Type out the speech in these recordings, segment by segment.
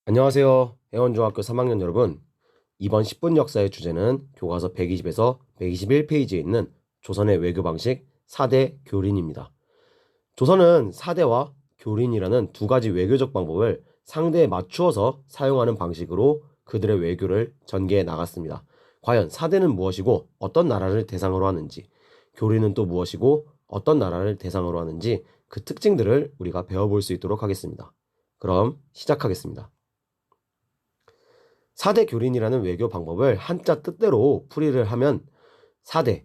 안녕하세요. 해원중학교 3학년 여러분. 이번 10분 역사의 주제는 교과서 120에서 121페이지에 있는 조선의 외교 방식 4대 교린입니다. 조선은 4대와 교린이라는 두 가지 외교적 방법을 상대에 맞추어서 사용하는 방식으로 그들의 외교를 전개해 나갔습니다. 과연 4대는 무엇이고 어떤 나라를 대상으로 하는지, 교린은 또 무엇이고 어떤 나라를 대상으로 하는지 그 특징들을 우리가 배워볼 수 있도록 하겠습니다. 그럼 시작하겠습니다. 4대 교린이라는 외교 방법을 한자 뜻대로 풀이를 하면 4대,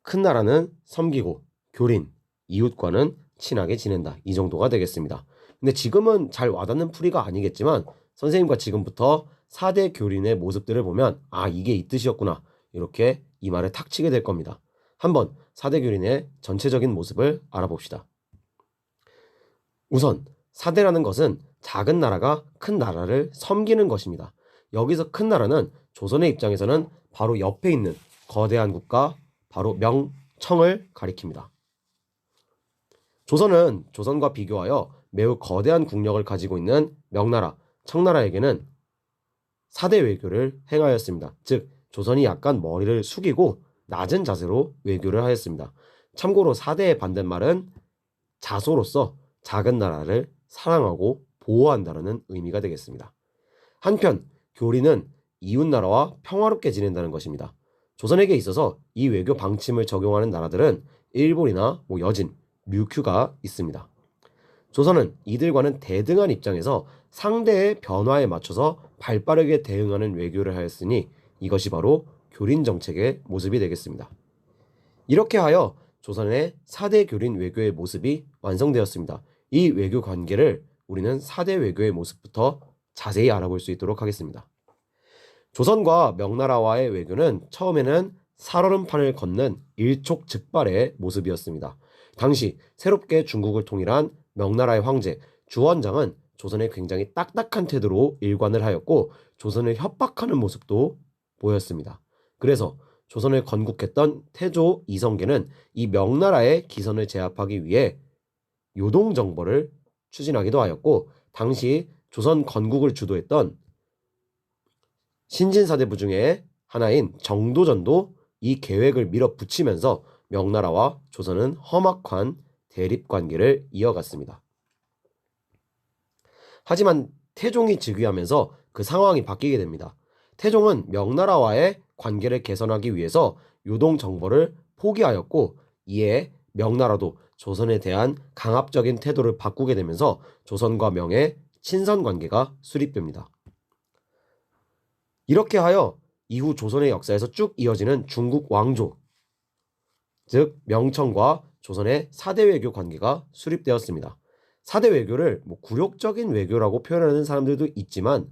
큰 나라는 섬기고 교린, 이웃과는 친하게 지낸다. 이 정도가 되겠습니다. 근데 지금은 잘 와닿는 풀이가 아니겠지만 선생님과 지금부터 4대 교린의 모습들을 보면 이게 이 뜻이었구나. 이렇게 이 말을 탁 치게 될 겁니다. 한번 4대 교린의 전체적인 모습을 알아봅시다. 우선 4대라는 것은 작은 나라가 큰 나라를 섬기는 것입니다. 여기서 큰 나라는 조선의 입장에서는 바로 옆에 있는 거대한 국가, 바로 명청을 가리킵니다. 조선은 조선과 비교하여 매우 거대한 국력을 가지고 있는 명나라, 청나라에게는 4대 외교를 행하였습니다. 즉, 조선이 약간 머리를 숙이고 낮은 자세로 외교를 하였습니다. 참고로 4대의 반대말은 자소로서 작은 나라를 사랑하고 보호한다는 의미가 되겠습니다. 한편 교린은 이웃나라와 평화롭게 지낸다는 것입니다. 조선에게 있어서 이 외교 방침을 적용하는 나라들은 일본이나 여진, 류큐가 있습니다. 조선은 이들과는 대등한 입장에서 상대의 변화에 맞춰서 발빠르게 대응하는 외교를 하였으니 이것이 바로 교린 정책의 모습이 되겠습니다. 이렇게 하여 조선의 4대 교린 외교의 모습이 완성되었습니다. 이 외교 관계를 우리는 4대 외교의 모습부터 자세히 알아볼 수 있도록 하겠습니다. 조선과 명나라와의 외교는 처음에는 살얼음판을 걷는 일촉즉발의 모습이었습니다. 당시 새롭게 중국을 통일한 명나라의 황제 주원장은 조선에 굉장히 딱딱한 태도로 일관을 하였고 조선을 협박하는 모습도 보였습니다. 그래서 조선을 건국했던 태조 이성계는 이 명나라의 기선을 제압하기 위해 요동정벌을 추진하기도 하였고 당시 조선 건국을 주도했던 신진사대부 중에 하나인 정도전도 이 계획을 밀어붙이면서 명나라와 조선은 험악한 대립관계를 이어갔습니다. 하지만 태종이 즉위하면서 그 상황이 바뀌게 됩니다. 태종은 명나라와의 관계를 개선하기 위해서 요동정벌을 포기하였고 이에 명나라도 조선에 대한 강압적인 태도를 바꾸게 되면서 조선과 명의 친선관계가 수립됩니다. 이렇게 하여 이후 조선의 역사에서 쭉 이어지는 중국 왕조, 즉 명청과 조선의 4대 외교 관계가 수립되었습니다. 4대 외교를 굴욕적인 외교라고 표현하는 사람들도 있지만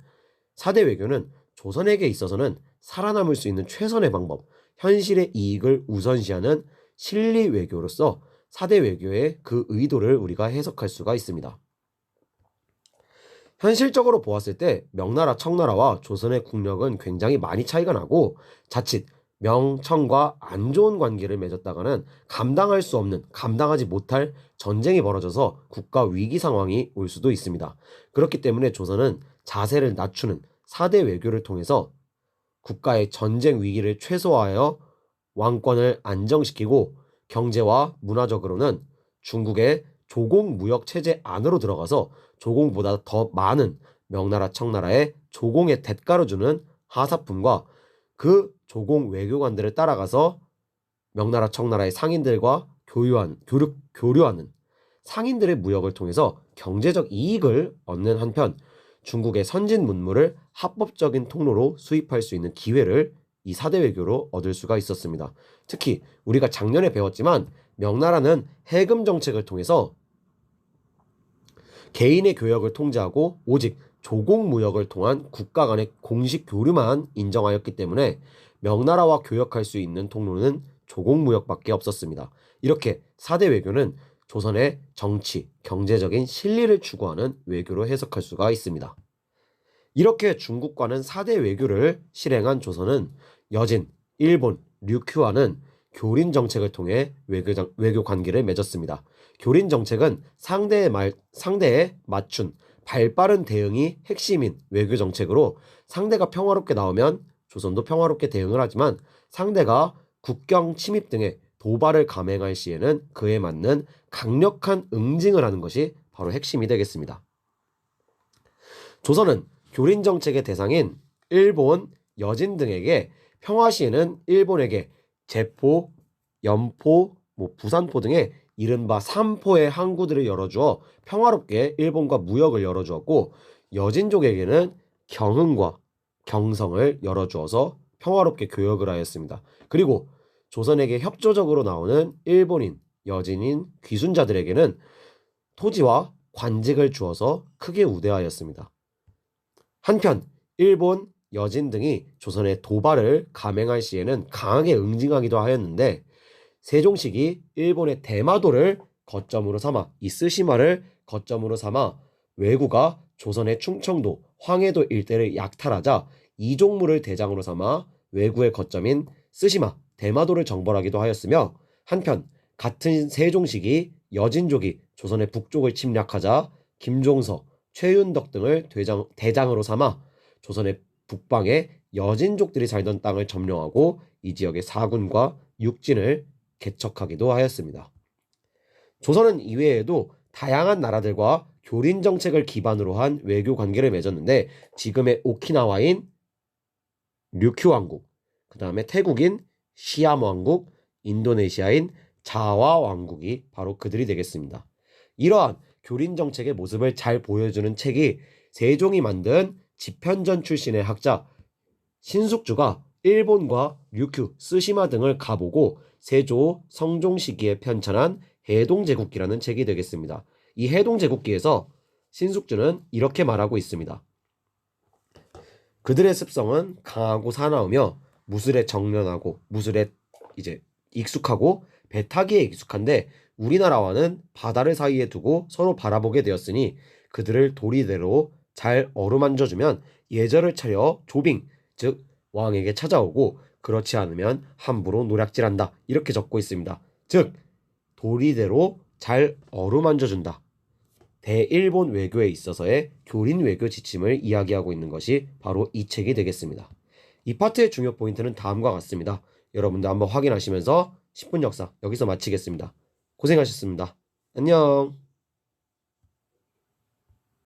4대 외교는 조선에게 있어서는 살아남을 수 있는 최선의 방법, 현실의 이익을 우선시하는 실리 외교로서 4대 외교의 그 의도를 우리가 해석할 수가 있습니다. 현실적으로 보았을 때 명나라, 청나라와 조선의 국력은 굉장히 많이 차이가 나고 자칫 명청과 안 좋은 관계를 맺었다가는 감당할 수 없는, 감당하지 못할 전쟁이 벌어져서 국가 위기 상황이 올 수도 있습니다. 그렇기 때문에 조선은 자세를 낮추는 4대 외교를 통해서 국가의 전쟁 위기를 최소화하여 왕권을 안정시키고 경제와 문화적으로는 중국의 조공 무역 체제 안으로 들어가서 조공보다 더 많은 명나라, 청나라의 조공의 대가로 주는 하사품과 그 조공 외교관들을 따라가서 명나라, 청나라의 상인들과 교류하는 상인들의 무역을 통해서 경제적 이익을 얻는 한편 중국의 선진 문물을 합법적인 통로로 수입할 수 있는 기회를 이 4대 외교로 얻을 수가 있었습니다. 특히 우리가 작년에 배웠지만 명나라는 해금 정책을 통해서 개인의 교역을 통제하고 오직 조공무역을 통한 국가 간의 공식 교류만 인정하였기 때문에 명나라와 교역할 수 있는 통로는 조공무역밖에 없었습니다. 이렇게 4대 외교는 조선의 정치, 경제적인 실리를 추구하는 외교로 해석할 수가 있습니다. 이렇게 중국과는 4대 외교를 실행한 조선은 여진, 일본, 류큐와는 교린 정책을 통해 외교 관계를 맺었습니다. 교린 정책은 상대에 맞춘 발빠른 대응이 핵심인 외교 정책으로 상대가 평화롭게 나오면 조선도 평화롭게 대응을 하지만 상대가 국경 침입 등의 도발을 감행할 시에는 그에 맞는 강력한 응징을 하는 것이 바로 핵심이 되겠습니다. 조선은 교린 정책의 대상인 일본, 여진 등에게 평화 시에는 일본에게 제포, 연포, 부산포 등의 이른바 삼포의 항구들을 열어주어 평화롭게 일본과 무역을 열어주었고 여진족에게는 경흥과 경성을 열어주어서 평화롭게 교역을 하였습니다. 그리고 조선에게 협조적으로 나오는 일본인, 여진인, 귀순자들에게는 토지와 관직을 주어서 크게 우대하였습니다. 한편 일본, 여진 등이 조선의 도발을 감행할 시에는 강하게 응징하기도 하였는데 세종식이 일본의 대마도를 거점으로 삼아 이 스시마를 거점으로 삼아 왜구가 조선의 충청도, 황해도 일대를 약탈하자 이종무를 대장으로 삼아 왜구의 거점인 스시마, 대마도를 정벌하기도 하였으며 한편 같은 세종식이 여진족이 조선의 북쪽을 침략하자 김종서, 최윤덕 등을 대장으로 삼아 조선의 북방에 여진족들이 살던 땅을 점령하고 이 지역의 사군과 육진을 개척하기도 하였습니다. 조선은 이외에도 다양한 나라들과 교린 정책을 기반으로 한 외교 관계를 맺었는데 지금의 오키나와인 류큐 왕국, 그 다음에 태국인 시암 왕국, 인도네시아인 자와 왕국이 바로 그들이 되겠습니다. 이러한 교린 정책의 모습을 잘 보여주는 책이 세종이 만든 집현전 출신의 학자 신숙주가 일본과 류큐, 스시마 등을 가보고 세조, 성종 시기에 편찬한 해동제국기라는 책이 되겠습니다. 이 해동제국기에서 신숙주는 이렇게 말하고 있습니다. 그들의 습성은 강하고 사나우며 무술에 정련하고 무술에 익숙하고 배 타기에 익숙한데 우리나라와는 바다를 사이에 두고 서로 바라보게 되었으니 그들을 도리대로 잘 어루만져주면 예절을 차려 조빙, 즉 왕에게 찾아오고 그렇지 않으면 함부로 노략질한다. 이렇게 적고 있습니다. 즉 도리대로 잘 어루만져준다. 대일본 외교에 있어서의 교린 외교 지침을 이야기하고 있는 것이 바로 이 책이 되겠습니다. 이 파트의 중요 포인트는 다음과 같습니다. 여러분들 한번 확인하시면서 10분 역사 여기서 마치겠습니다. 고생하셨습니다. 안녕.